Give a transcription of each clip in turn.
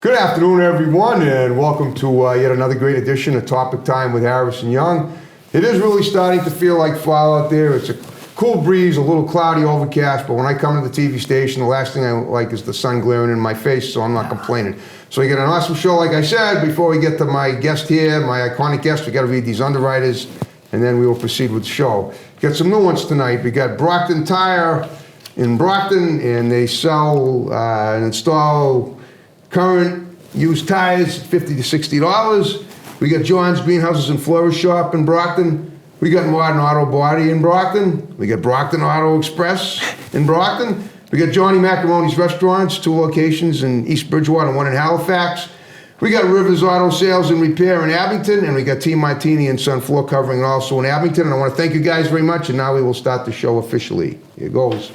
Good afternoon, everyone, and welcome to yet another great edition of Topic Time with Harris and Young. It is really starting to feel like fall out there. It's a cool breeze, a little cloudy, overcast, but when I come to the TV station, the last thing I like is the sun glaring in my face, so I'm not complaining. So we got an awesome show, like I said. Before we get to my guest here, my iconic guest, we got to read these underwriters, and then we will proceed with the show. Got some new ones tonight. We got Brockton Tire in Brockton, and they sell and install current used tires, $50 to $60. We got John's Greenhouses and Florist Shop in Brockton. We got Modern Auto Body in Brockton. We got Brockton Auto Express in Brockton. We got Johnny Macaroni's Restaurants, 2 locations in East Bridgewater and 1 in Halifax. We got Rivers Auto Sales and Repair in Abington, and we got Team Martini and Son Floor Covering also in Abington. And I want to thank you guys very much, and now we will start the show officially. Here goes.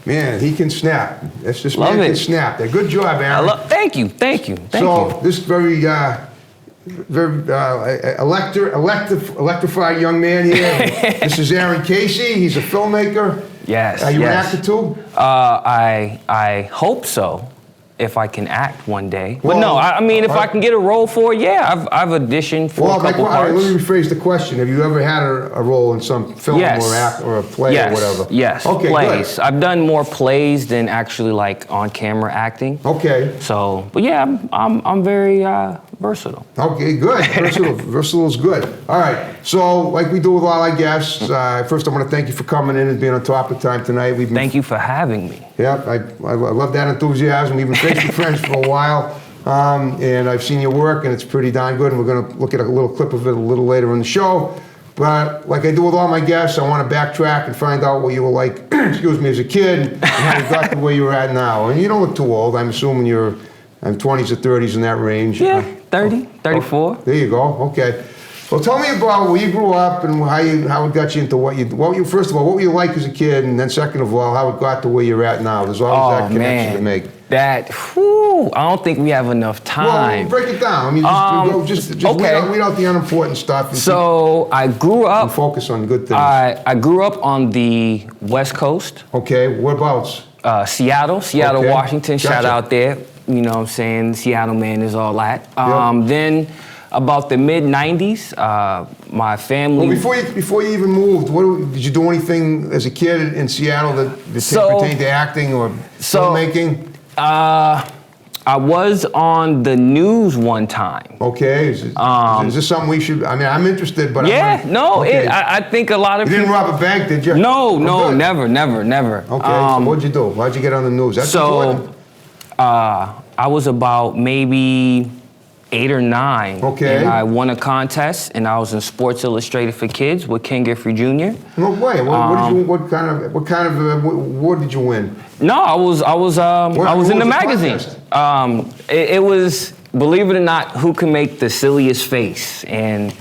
Man, he can snap. That's just Love man it. can snap. Good job, Aaron. Thank you. So this very electrified young man here. This is Aaron Casey. He's a filmmaker. Yes. Are you yes. an actor too? I hope so, if I can act one day. Well, but no, I mean, if I can get a role for it, yeah, I've auditioned for a couple parts. Let me rephrase the question. Have you ever had a role in some film or a play or whatever? Yes. Okay, plays. good. I've done more plays than actually like on camera acting. Okay. So, but yeah, I'm very versatile. Okay, good. Versatile is good. All right. So, like we do with all our guests, first I want to thank you for coming in and being on Topic Time tonight. Thank you for having me. Yeah, I love that enthusiasm. We've been Facebook friends for a while, and I've seen your work, and it's pretty darn good. And we're going to look at a little clip of it a little later in the show. But like I do with all my guests, I want to backtrack and find out what you were like, excuse me, as a kid, and how you got to where you're at now. And you don't look too old. I'm assuming you're 20s or 30s in that range. Yeah, 30, 34. There you go. Okay. Well, tell me about where you grew up and how it got you into first of all, what were you like as a kid, and then second of all, how it got to where you're at now. There's always that connection to make. I don't think we have enough time. Well, break it down. I mean, just okay. weed out the unimportant stuff. So I grew up. And focus on good things. I grew up on the West Coast. Okay, whereabouts? Seattle, Okay. Washington. Gotcha. Shout out there. You know what I'm saying? Seattle man is all that. Yep. Then about the mid '90s, my family. Well, before you even moved, did you do anything as a kid in Seattle that pertained to acting or filmmaking? I was on the news one time. Okay, is this something we should? I mean, I'm interested, but I think a lot of people. You didn't rob a bank, did you? No, never. Okay, so what'd you do? How'd you get on the news? That's important. I was about maybe 8 or 9. Okay. And I won a contest, and I was in Sports Illustrated for Kids with Ken Giffrey Jr. No way. What kind of award did you win? No, I was in the magazine. It was, believe it or not, who can make the silliest face. And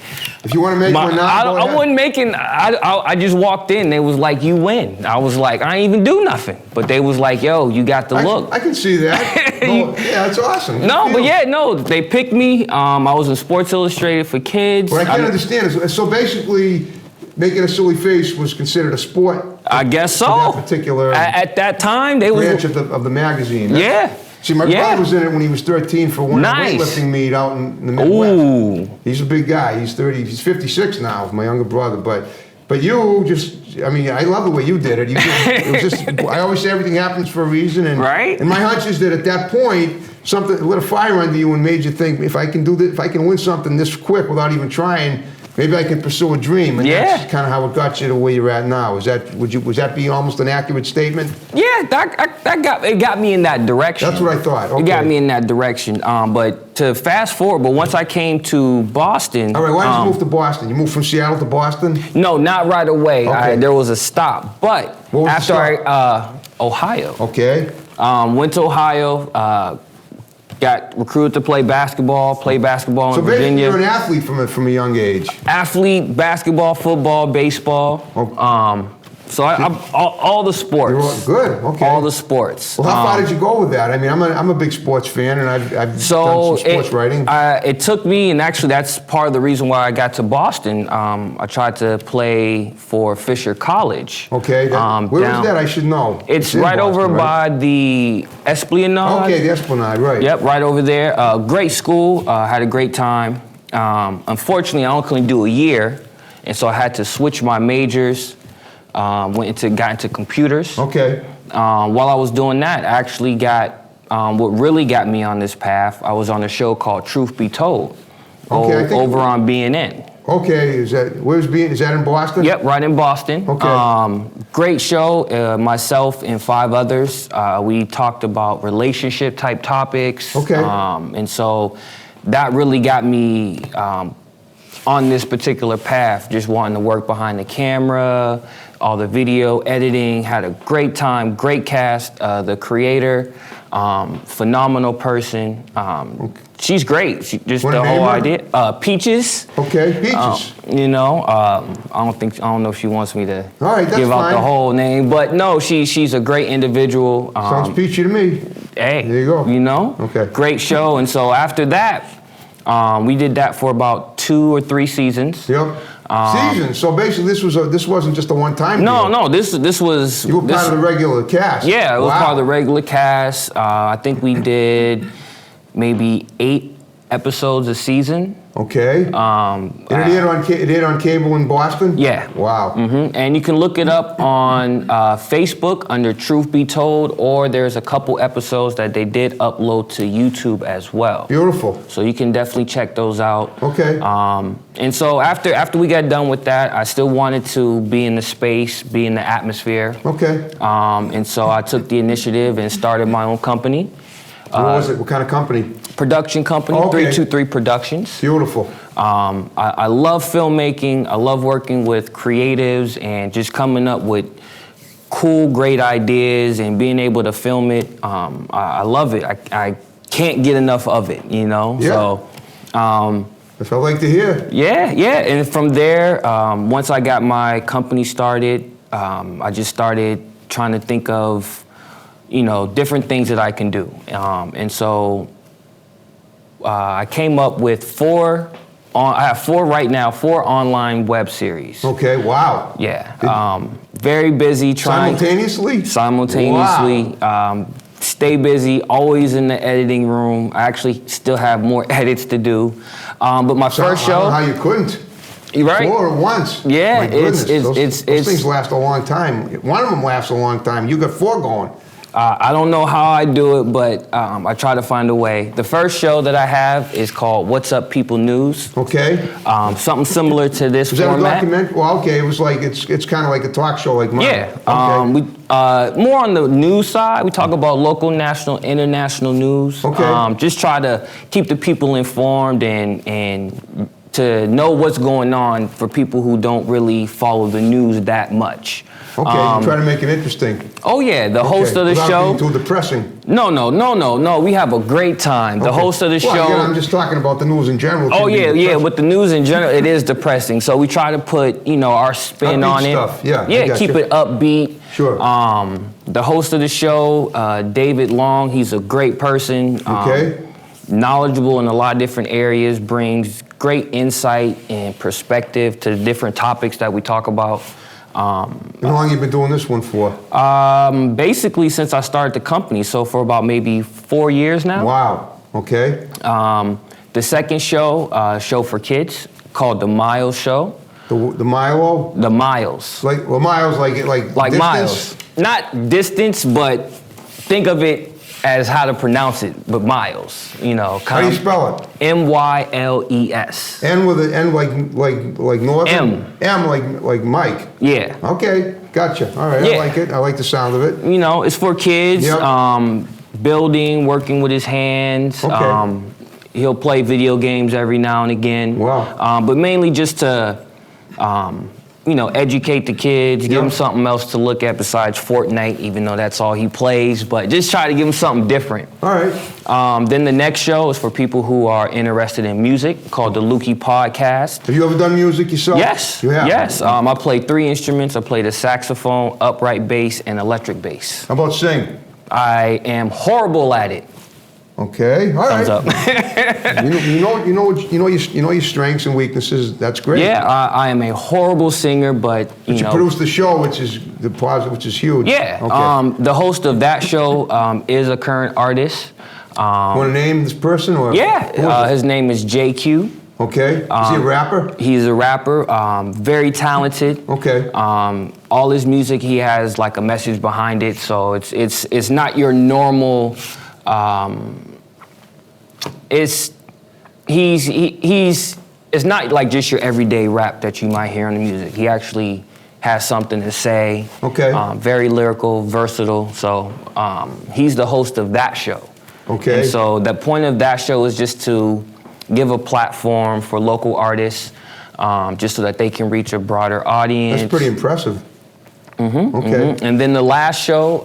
if you want to make one now, I wasn't making. I just walked in. They was like, "You win." I was like, "I ain't even do nothing," but they was like, "Yo, you got the look." I can see that. Yeah, that's awesome. They picked me. I was in Sports Illustrated for Kids. What I can't understand is, so basically, making a silly face was considered a sport. I guess so. That particular at that time, they was branch of the magazine. Yeah. See, my brother was in it when he was 13 for one weightlifting meet out in the Midwest. Ooh. He's a big guy. He's 56 now, my younger brother. But you just, I mean, I love the way you did it. It was just, I always say everything happens for a reason. And, right. And my hunch is that at that point, something lit a fire under you and made you think, if I can do this, if I can win something this quick without even trying, maybe I can pursue a dream. And that's kind of how it got you to where you're at now. Was that be almost an accurate statement? Yeah, it got me in that direction. That's what I thought. Okay. It got me in that direction. But to fast forward, once I came to Boston. All right, why did you move to Boston? You moved from Seattle to Boston? No, not right away. Okay. There was a stop. But after Ohio. Okay. Went to Ohio, got recruited to play basketball in Virginia. So basically, you're an athlete from a young age. Athlete, basketball, football, baseball. So I'm all the sports. Good. Okay. All the sports. Well, how far did you go with that? I mean, I'm a big sports fan, and I've done some sports writing. It took me, and actually that's part of the reason why I got to Boston. I tried to play for Fisher College. Okay. Where is that? I should know. It's right Boston, over by the Esplanade. Okay, the Esplanade, right. Yep, right over there. Great school. Had a great time. Unfortunately, I only do a year, and so I had to switch my majors. Got into computers. Okay. While I was doing that, I actually got what really got me on this path. I was on a show called Truth Be Told, over on BNN. Okay, is that in Boston? Yep, right in Boston. Okay. Great show. Myself and 5 others. We talked about relationship type topics. Okay. And so that really got me on this particular path, just wanting to work behind the camera, all the video editing. Had a great time, great cast. The creator, phenomenal person. She's great. The whole idea. Peaches. Okay, Peaches. I don't know if she wants me to give out fine. the whole name, but no, she's a great individual. Sounds peachy to me. Hey, there you go. Okay. Great show, and so after that, we did that for about 2 or 3 seasons. Yep. Seasons. So basically, this wasn't just a one-time deal. No. This was. You were part of the regular cast. Yeah, it was part of the regular cast. I think we did maybe 8 episodes a season. Okay. And it aired on cable in Boston? Yeah. Wow. Mm-hmm. And you can look it up on Facebook under Truth Be Told, or there's a couple episodes that they did upload to YouTube as well. Beautiful. So you can definitely check those out. Okay. And so after we got done with that, I still wanted to be in the space, be in the atmosphere. Okay. And so I took the initiative and started my own company. What was it? What kind of company? Production company, 323 Productions. Beautiful. I love filmmaking. I love working with creatives and just coming up with cool, great ideas and being able to film it. I love it. I can't get enough of it, Yeah. So. That's what I like to hear. Yeah. And from there, once I got my company started, I just started trying to think of different things that I can do. And so I came up with 4, I have 4 right now, 4 online web series. Okay, wow. Yeah, very busy trying. Simultaneously? Wow. Stay busy, always in the editing room. I actually still have more edits to do. But my first show. I don't know how you couldn't. Right. 4 at once. Yeah, My goodness, those things last a long time. One of them lasts a long time. You got 4 going. I don't know how I do it, but I try to find a way. The first show that I have is called What's Up People News. Okay. Something similar to this format. Is that a documentary? Well, okay, it was like, it's kind of like a talk show like mine. Yeah. Okay. We more on the news side. We talk about local, national, international news. Okay. Just try to keep the people informed and to know what's going on for people who don't really follow the news that much. Okay, you try to make it interesting. Oh yeah, the host of the show. Without being too depressing. No. We have a great time. The host of the show. Again, I'm just talking about the news in general. Oh yeah. With the news in general, it is depressing. So we try to put our spin upbeat on it. Stuff. Yeah. Keep it upbeat. Sure. The host of the show, David Long, he's a great person. Okay. Knowledgeable in a lot of different areas, brings great insight and perspective to the different topics that we talk about. How long have you been doing this one for? Basically since I started the company, so for about maybe 4 years now. Wow, okay. The second show, show for kids, called The Miles Show. The Milo? The Miles. Like Miles, like distance? Miles. Not distance, but think of it as how to pronounce it, but Miles, How do you spell it? M-Y-L-E-S. N with an N like Northern? M like Mike. Yeah. Okay, gotcha. All right, I like it. I like the sound of it. It's for kids. Yep. Building, working with his hands. Okay. He'll play video games every now and again. Wow. But mainly just to educate the kids, give them something else to look at besides Fortnite, even though that's all he plays, but just try to give them something different. All right. Then the next show is for people who are interested in music, called the Lukey Podcast. Have you ever done music yourself? Yes. You have? Yes. I play 3 instruments. I play the saxophone, upright bass, and electric bass. How about sing? I am horrible at it. Okay. All right. Thumbs up. you know your strengths and weaknesses. That's great. Yeah, I am a horrible singer, but you produce the show, which is the positive, which is huge. Yeah. Okay. The host of that show is a current artist. Want to name this person or? Yeah. His name is Jae-Q. Okay. Is he a rapper? He's a rapper. Very talented. Okay. All his music, he has like a message behind it, so it's not your normal. It's not like just your everyday rap that you might hear in the music. He actually has something to say. Okay. Very lyrical, versatile. So he's the host of that show. Okay. And so the point of that show is just to give a platform for local artists, just so that they can reach a broader audience. That's pretty impressive. Mm-hmm, okay. Mm-hmm. And then the last show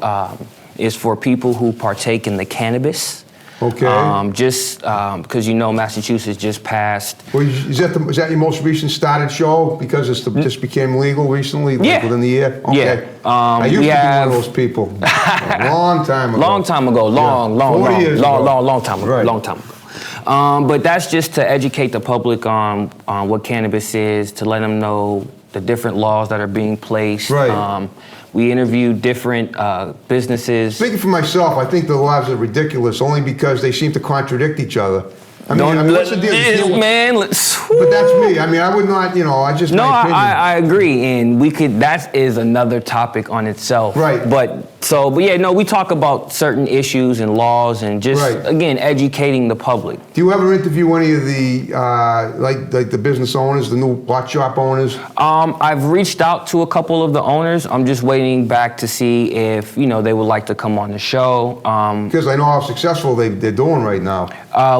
is for people who partake in the cannabis. Okay. Just because Massachusetts just passed. Well, is that your most recent started show? Because it just became legal recently, like within the year? Okay. Yeah. I used to be one of those people. A long time ago. Long time ago. Long time ago. Right. Long time ago. But that's just to educate the public on what cannabis is, to let them know the different laws that are being placed. Right. We interview different businesses. Speaking for myself, I think the laws are ridiculous only because they seem to contradict each other. What's the deal? Man, but that's me. I mean, I would not, I just. No, I agree, and that is another topic on itself. Right. But we talk about certain issues and laws and just again educating the public. Do you ever interview any of the like the business owners, the new pot shop owners? I've reached out to a couple of the owners. I'm just waiting back to see if they would like to come on the show. Because I know how successful they're doing right now.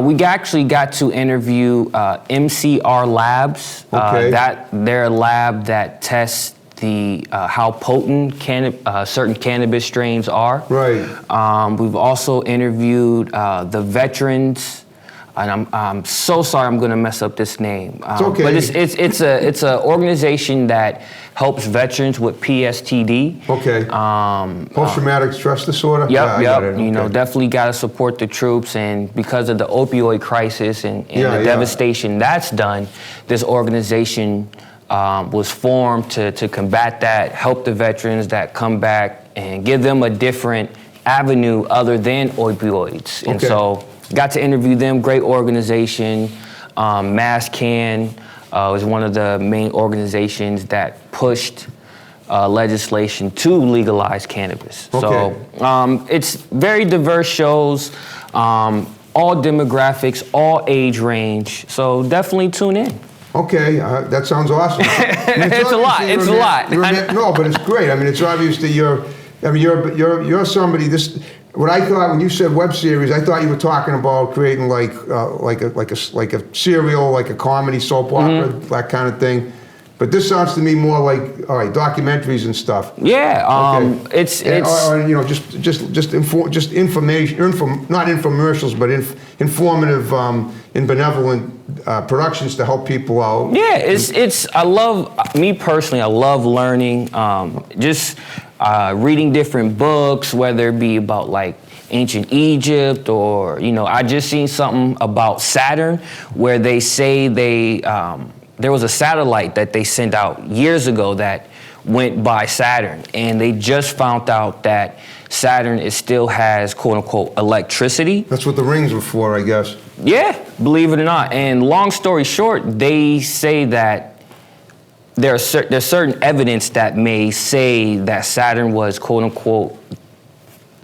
We actually got to interview MCR Labs. Okay. They're a lab that tests how potent certain cannabis strains are. Right. We've also interviewed the veterans, and I'm so sorry I'm going to mess up this name. It's okay. But it's an organization that helps veterans with PSTD. Okay. Post-traumatic stress disorder. Yep. Okay. Definitely got to support the troops, and because of the opioid crisis and the devastation that's done, this organization was formed to combat that, help the veterans that come back, and give them a different avenue other than opioids. And so got to interview them. Great organization. MassCan was one of the main organizations that pushed legislation to legalize cannabis. Okay. So it's very diverse shows, all demographics, all age range. So definitely tune in. Okay, that sounds awesome. I mean, It's a lot. It's a lot. No, but it's great. I mean, it's obvious that you're somebody. What I thought when you said web series, I thought you were talking about creating like a serial, like a comedy soap opera, that kind of thing. But this sounds to me more like documentaries and stuff. Yeah, it's just information, not infomercials, but informative and benevolent productions to help people out. Yeah, I love me personally. I love learning, just reading different books, whether it be about like ancient Egypt or I just seen something about Saturn where they say there was a satellite that they sent out years ago that went by Saturn, and they just found out that Saturn still has quote unquote electricity. That's what the rings were for, I guess. Yeah, believe it or not. And long story short, they say that there's certain evidence that may say that Saturn was quote unquote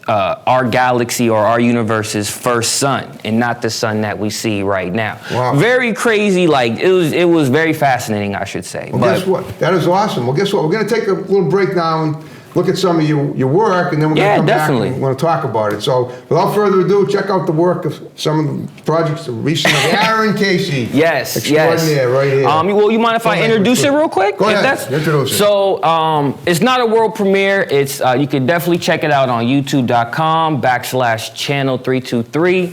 our galaxy or our universe's first sun, and not the sun that we see right now. Wow. Very crazy. Like it was very fascinating, I should say. Well, guess what? That is awesome. Well, guess what? We're going to take a little break now, and look at some of your work, and then we're gonna come back and we're gonna talk about it. So without further ado, check out the work of some of the projects recent of Aaron Casey. Yes, extraordinaire, right here. Well, you mind if I introduce it real quick? Go ahead, introduce it. So it's not a world premiere. It's you can definitely check it out on YouTube.com/channel323.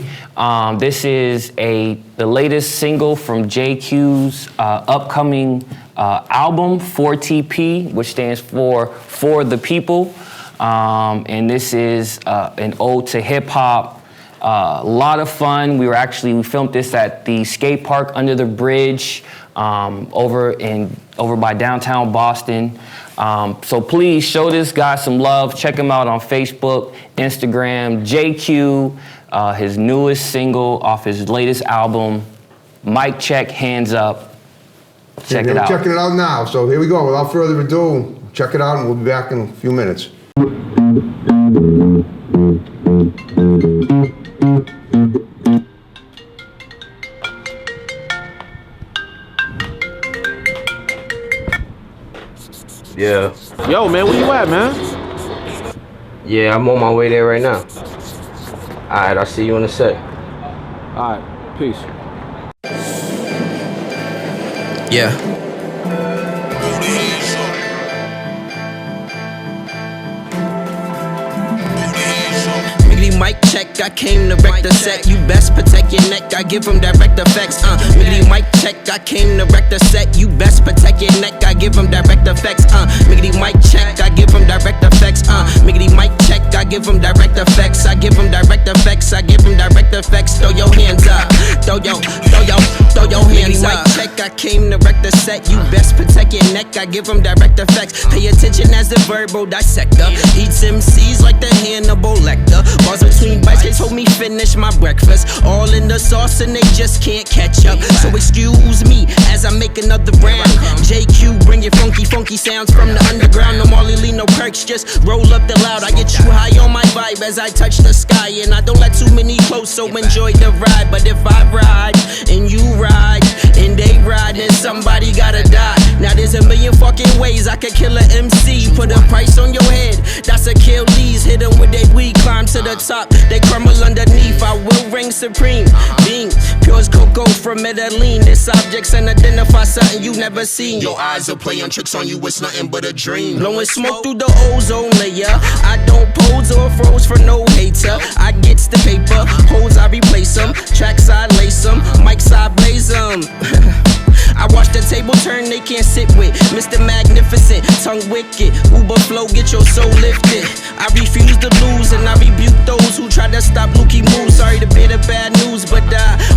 This is the latest single from Jae-Q's upcoming album 4TP, which stands for the people, and this is an ode to hip hop. A lot of fun. We filmed this at the skate park under the bridge over by downtown Boston. So please show this guy some love. Check him out on Facebook, Instagram. Jae-Q, his newest single off his latest album, Mic Check, Hands Up. Check it out. We're checking it out now. So here we go. Without further ado, check it out, and we'll be back in a few minutes. Yeah. Yo, man, where you at, man? Yeah, I'm on my way there right now. Alright, I'll see you in a sec. All right, peace. Yeah. Mic check, I came to wreck the set. You best protect your neck, I give them direct effects. Miggity mic check, I came to wreck the set. You best protect your neck, I give them direct effects. Miggity mic check, I give them direct effects. Miggity mic check, I give them direct effects. I give them direct effects. I give them direct effects. Throw your hands up, throw your hands up. Mic check, I came to wreck the set. You best protect your neck, I give them direct effects. Pay attention as the verbal dissector. Eats MCs like the Hannibal Lecter. Bars between bites, they told me finish my breakfast. All in the sauce and they just can't catch up. So excuse me as I make another round. Jae-Q, bring your funky sounds from the underground. No Marley Lee, no perks, just roll up the loud. I get you high on my vibe as I touch the sky. And I don't let too many close, so enjoy the ride. But if I ride and you ride and they ride, then somebody gotta die. Now there's a million fucking ways I could kill a MC. Put a price on your head, that's a kill. These hit them with they weed, climb to the top. They crumble underneath, I will reign supreme. Being pure as cocoa from Medellin. This objects and identify something you never seen. Your eyes are playing tricks on you, it's nothing but a dream. Blowing smoke through the ozone layer. I don't pose or froze for no hater. I gets the paper, hoes I replace them. Tracks I lace them, mics I blaze them. I watch the table turn, they can't sit with Mr. Magnificent, tongue wicked. Uber flow, get your soul lifted. I refuse to lose and I rebuke those who try to stop Lukey moves. Sorry to bear the bad news, but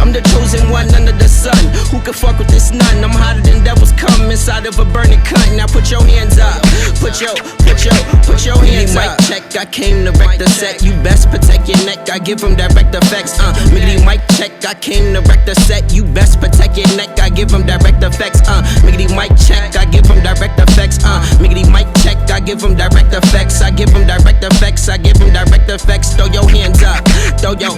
I'm the chosen one under the sun. Who can fuck with this none? I'm hotter than devils come inside of a burning cunt. Now put your hands up, put your hands up. Mic check, I came to wreck the set. You best protect your neck, I give them direct effects. Miggity mic check, I came to wreck the set. You best protect your neck, I give them direct effects. Miggity mic check, I give them direct effects. Miggity mic check, I give them direct effects. I give them direct effects. I give them direct effects. Throw your hands up, throw your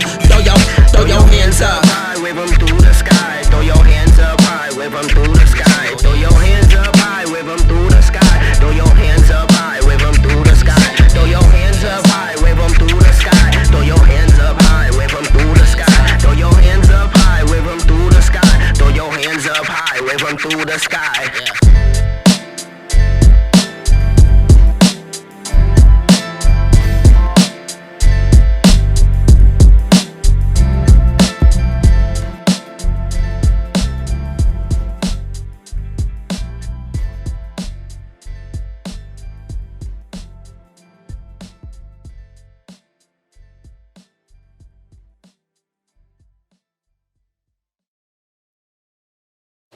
hands up. Wave them through the sky. Throw your hands up high. Wave them through the sky. Throw your hands up high. Wave them through the sky. Throw your hands up high. Wave them through the sky. Throw your hands up high. Wave them through the sky. Throw your hands up high. Wave them through the sky. Throw your hands up high. Wave them through the sky. Throw your hands up high. Wave them through the sky.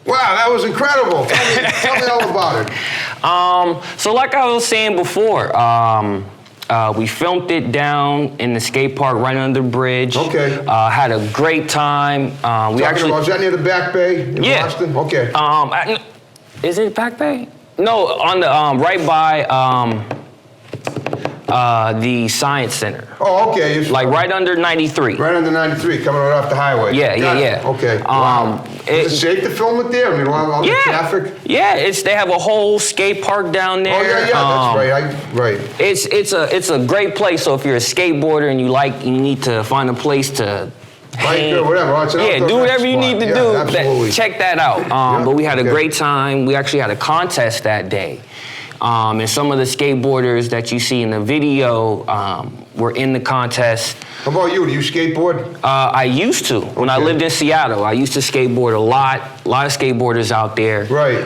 Wow, that was incredible. Tell me all about it. So like I was saying before, we filmed it down in the skate park right under the bridge. Okay. Had a great time. Was that near the Back Bay in Boston? Okay. Is it Back Bay? No, on the right by The Science Center. Oh, okay. It's Like right under 93. right under 93, coming right off the highway. Yeah, Got yeah, it. yeah. Okay. Wow. Is it safe to film it there? I mean, all the traffic? Yeah, they have a whole skate park down there. Oh, yeah, that's right. Right. It's a great place. So if you're a skateboarder and you need to find a place to hang, or whatever. Oh, it's an outdoor do whatever you spot. need to Yeah, do. absolutely. Check that out. But we had a great time. We actually had a contest that day. And some of the skateboarders that you see in the video were in the contest. How about you? Do you skateboard? I used to. When I Okay. lived in Seattle, I used to skateboard a lot of skateboarders out there. Right.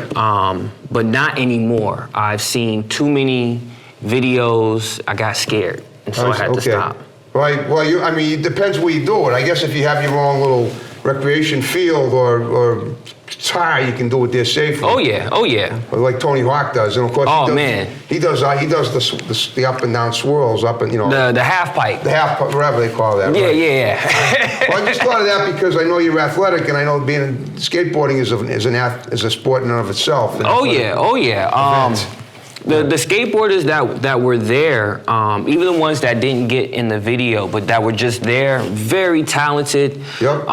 But not anymore. I've seen too many videos. I got scared, and so I had to stop. Right. Well, it depends where you do it. I guess if you have your own little recreation field or tire, you can do it there safely. Oh yeah. But like Tony Hawk does, and of course, he does the up and down swirls, up and the half pipe. the half, whatever they call that. Yeah, right? yeah. Well, I just thought of that because I know you're athletic, and I know skateboarding is a sport in and of itself. Oh yeah. The skateboarders that were there, even the ones that didn't get in the video, but that were just there, very talented. Yep.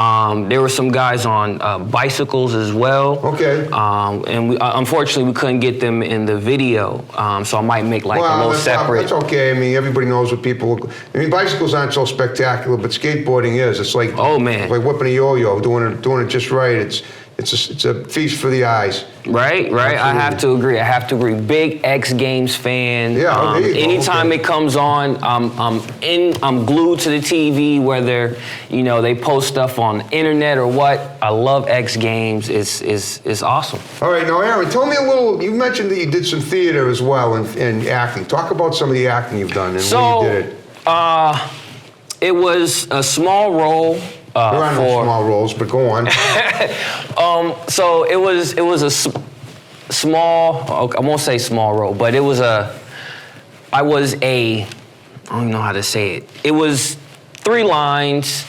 There were some guys on bicycles as well. Okay. And unfortunately, we couldn't get them in the video, so I might make like a little separate. That's okay. I mean, everybody knows what people. I mean, bicycles aren't so spectacular, but skateboarding is. It's like man, like whipping a yo-yo, doing it just right. It's a feast for the eyes. Right. I have to agree. Big X Games fan. Yeah. There you go. Anytime it comes on, I'm glued to the TV. Whether they post stuff on the internet or what. I love X Games. It's awesome. All right, now Aaron, tell me a little. You mentioned that you did some theater as well and acting. Talk about some of the acting you've done and where you did it. It was a small role. There are no small roles, but go on. So it was a small. I won't say small role, but I don't even know how to say it. It was 3 lines,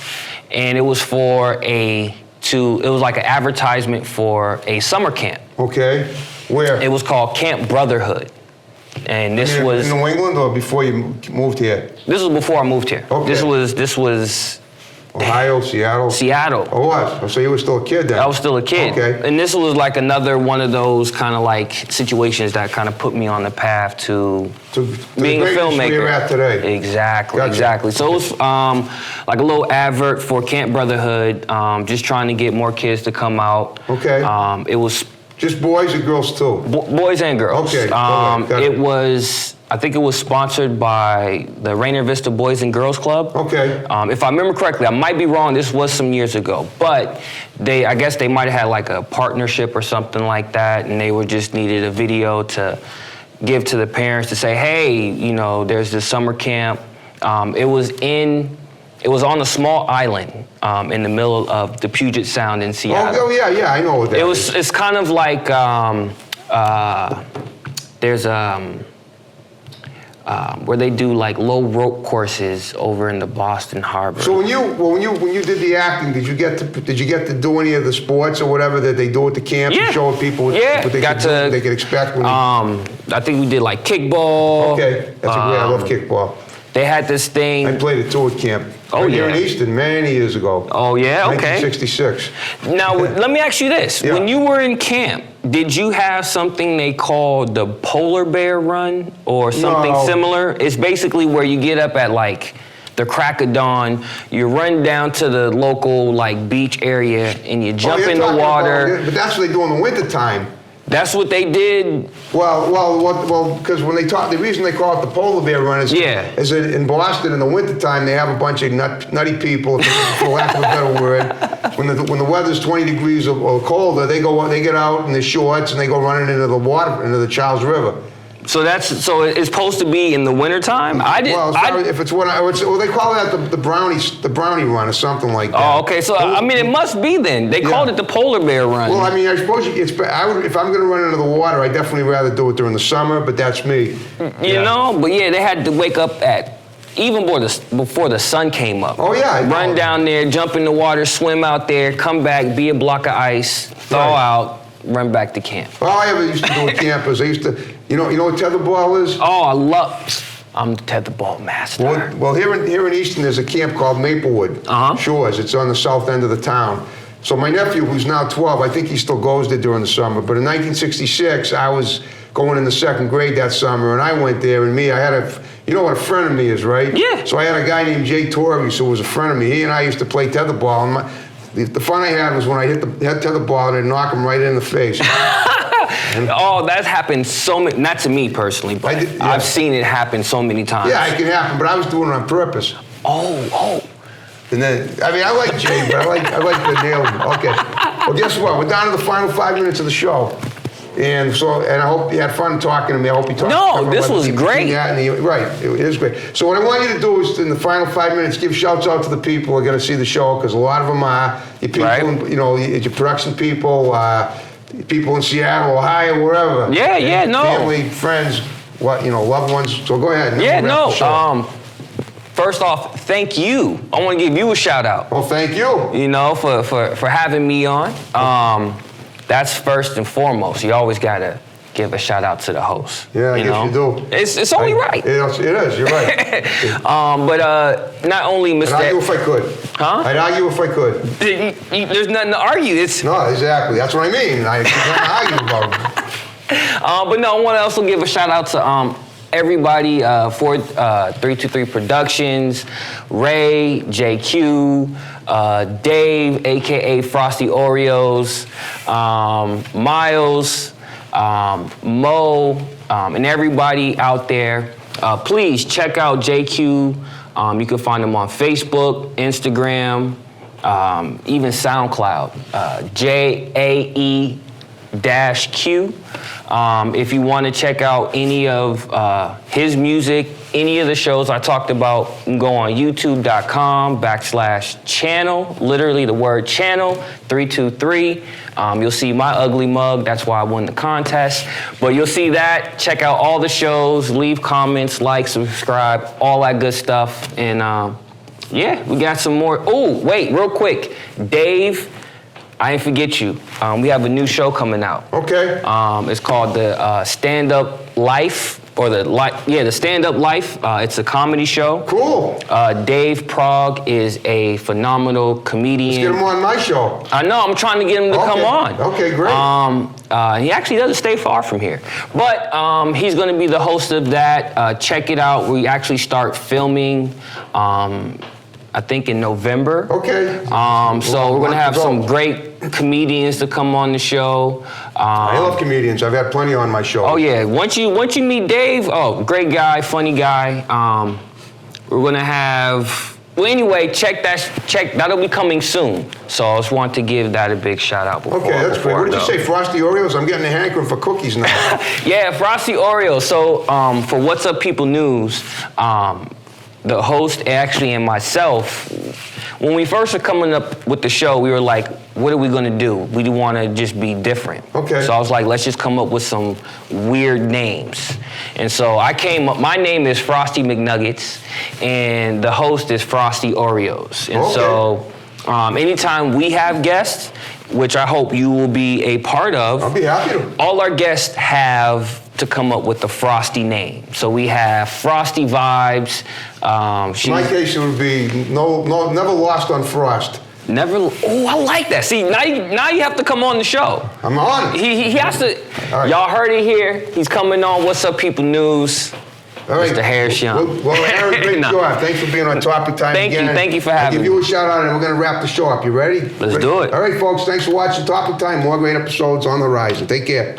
and it was it was like an advertisement for a summer camp. Okay, where? It was called Camp Brotherhood, and this was in New England or before you moved here. This was before I moved here. Okay. This was Ohio, Seattle. Seattle. Oh, what? So you were still a kid then? I was still a kid. Okay. And this was like another one of those kind of like situations that kind of put me on the path to being a filmmaker. Where you're at today. Exactly, Gotcha. exactly. So it was like a little advert for Camp Brotherhood, just trying to get more kids to come out. Okay. It was just boys or girls too? Boys and girls. Okay. Got it. I think it was sponsored by the Rainier Vista Boys and Girls Club. Okay. If I remember correctly, I might be wrong, this was some years ago, but I guess they might have had like a partnership or something like that, and they just needed a video to give to the parents to say, hey, there's this summer camp. It was on a small island in the middle of the Puget Sound in Seattle. Oh yeah, I know what that is. It's kind of like there's where they do like low rope courses over in the Boston Harbor. So when you did the acting, did you get to do any of the sports or whatever that they do at the camp? Yeah. And show people what they could expect when I think we did like kickball. Okay, that's great. I love kickball. They had this thing. I played it too at camp. Oh, Here yeah. in Easton many years ago. Oh yeah, okay. 1966. Now let me ask you this: Yeah. when you were in camp, did you have something they called the polar bear run or something No. similar? It's basically where you get up at like the crack of dawn, you run down to the local like beach area, and you jump you're in the talking water. but that's what they do in the wintertime. That's what they did. Well, because the reason they call it the polar bear run is that in Boston in the wintertime they have a bunch of nutty people, for lack of a better word. When the weather's 20 degrees or colder, they get out in their shorts and they go running into the water, into the Charles River. So it's supposed to be in the wintertime? Well, they call that the brownie run or something like that. Oh, okay. So I mean, it must be then. They called it the polar bear run. Well, I mean, I suppose if I'm going to run into the water, I'd definitely rather do it during the summer. But that's me. You know, but yeah, they had to wake up even before the sun came up. Oh yeah. Run down there, jump in the water, swim out there, come back, be a block of ice, thaw out, run back to camp. All I ever used to do at camp is I used to, you know what tetherball is? Oh, I'm the tetherball master. Well, here in Easton, there's a camp called Maplewood Shores. It's on the south end of the town. So my nephew, who's now 12, I think he still goes there during the summer. But in 1966, I was going in the second grade that summer, and I went there. And I had you know what a friend of me is, right? Yeah. So I had a guy named Jae-Q who was a friend of me. He and I used to play tetherball. And the fun I had was when I hit the tetherball and I'd knock him right in the face. Oh, that's happened so many, not to me personally, but I've seen it happen so many times. Yeah, it can happen, but I was doing it on purpose. Oh. And then, I like Jay, but I like the nail him. Okay. Well, guess what? We're down to the final 5 minutes of the show. And I hope you had fun talking to me. I hope you talked. No, this was great. Right, it is great. So what I want you to do is, in the final 5 minutes, give shouts out to the people who are going to see the show, because a lot of them are your people, right. Your production people, people in Seattle, Ohio, wherever. Yeah, no. Family, friends, loved ones. So go ahead. Yeah, no. First off, thank you. I want to give you a shout out. Well, thank you. For having me on. That's first and foremost. You always gotta give a shout out to the host. Yeah, I guess you do. It's only right. It is. You're right. But not only Mr. I'd argue if I could. Huh? I'd argue if I could. There's nothing to argue. No, exactly. That's what I mean. I can't argue about it. But no, I want to also give a shout out to everybody for 323 Productions, Ray, Jae-Q, Dave, aka Frosty Oreos, Miles, Mo, and everybody out there. Please check out Jae-Q. You can find him on Facebook, Instagram, even SoundCloud. JAE-Q. If you want to check out any of his music, any of the shows I talked about, you can go on youtube.com/channel, literally the word channel, 323. You'll see my ugly mug. That's why I won the contest. But you'll see that. Check out all the shows. Leave comments, like, subscribe, all that good stuff. And yeah, we got some more. Oh, wait, real quick. Dave, I ain't forget you. We have a new show coming out. Okay. It's called the Stand Up Life, or the Stand Up Life. It's a comedy show. Cool. Dave Prague is a phenomenal comedian. Let's get him on my show. I know. I'm trying to get him to come on. Okay, great. He actually doesn't stay far from here, but he's going to be the host of that. Check it out. We actually start filming. I think in November. Okay. So we're gonna have some great comedians to come on the show. I love comedians. I've had plenty on my show. Oh yeah. Once you meet Dave, great guy, funny guy. We're gonna have. Well, anyway, check that'll be coming soon. So I just want to give that a big shout out. Okay, that's great. What did you say, Frosty Oreos? I'm getting a hankering for cookies now. Yeah, Frosty Oreos. So for What's Up People News. The host actually and myself, when we first were coming up with the show, we were like, what are we gonna do? We want to just be different. Okay. So I was like, let's just come up with some weird names. And so I came up, my name is Frosty McNuggets, and the host is Frosty Oreos. And so anytime we have guests, which I hope you will be a part of, I'll be happy to. All our guests have to come up with a Frosty name. So we have Frosty Vibes. In my case, it would be never lost on Frost. Never. Oh, I like that. See, now you have to come on the show. I'm on. He has to. Right. Y'all heard it here. He's coming on What's Up People News. All right. Mr. Harris Young. Well, Aaron, great job. Thanks for being on Topic Time again. Thank you for having me. I'll give you a shout out and we're going to wrap the show up. You ready? Let's do it. All right, folks. Thanks for watching Topic Time. More great episodes on the horizon. Take care.